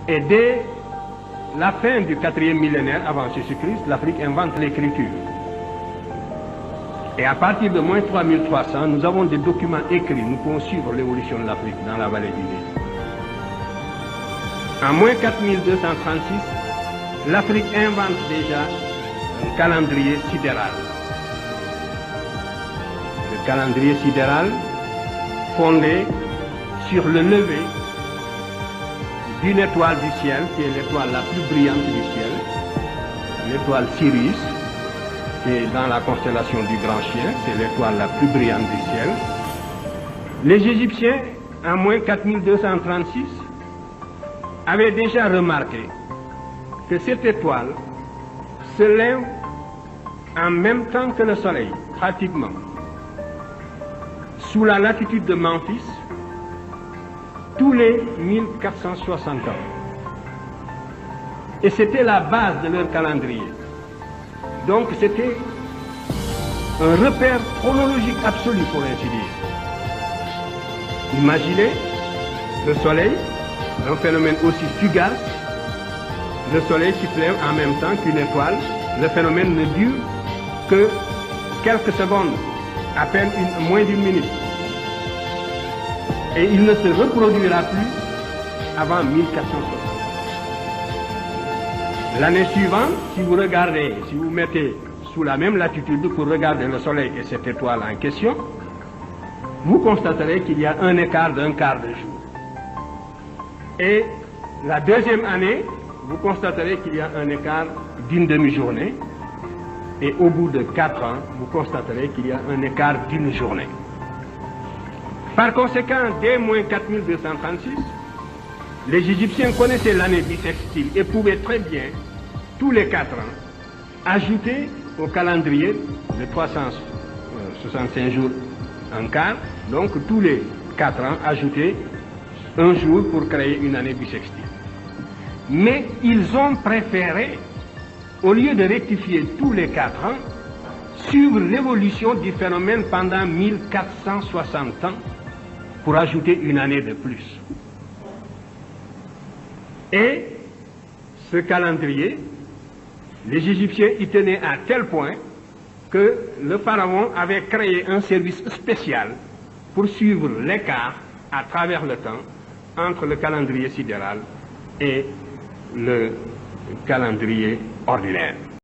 Et dès la fin du 4e millénaire avant Jésus-Christ, l'Afrique invente l'écriture. Et à partir de moins 3300, nous avons des documents écrits, nous pouvons suivre l'évolution de l'Afrique dans la vallée du Nil. En moins 4236, l'Afrique invente déjà un calendrier sidéral. Le calendrier sidéral fondé sur le lever d'une étoile du ciel, qui est l'étoile la plus brillante du ciel, l'étoile Sirius, qui est dans la constellation du Grand Chien, c'est l'étoile la plus brillante du ciel. Les Égyptiens, en moins 4236, avaient déjà remarqué que cette étoile se lève en même temps que le Soleil, pratiquement, sous la latitude de Memphis, tous les 1460 ans. Et c'était la base de leur calendrier. Donc c'était un repère chronologique absolu, pour ainsi dire. Imaginez le Soleil, un phénomène aussi fugace, le Soleil qui se lève en même temps qu'une étoile. Le phénomène ne dure que quelques secondes, à peine moins d'une minute. Et il ne se reproduira plus avant 1460. L'année suivante, si vous regardez, si vous mettez sous la même latitude pour regarder le Soleil et cette étoile en question, vous constaterez qu'il y a un écart d'un quart de jour. Et la deuxième année, vous constaterez qu'il y a un écart d'une demi-journée. Et au bout de 4 ans, vous constaterez qu'il y a un écart d'une journée. Par conséquent, dès moins 4236, les Égyptiens connaissaient l'année bissextile et pouvaient très bien, tous les 4 ans, ajouter au calendrier de 365 jours un quart, donc tous les 4 ans, ajouter un jour pour créer une année bissextile. Mais ils ont préféré, au lieu de rectifier tous les 4 ans, suivre l'évolution du phénomène pendant 1460 ans pour ajouter une année de plus. Et ce calendrier, les Égyptiens y tenaient à tel point que le pharaon avait créé un service spécial pour suivre l'écart à travers le temps entre le calendrier sidéral et le calendrier ordinaire.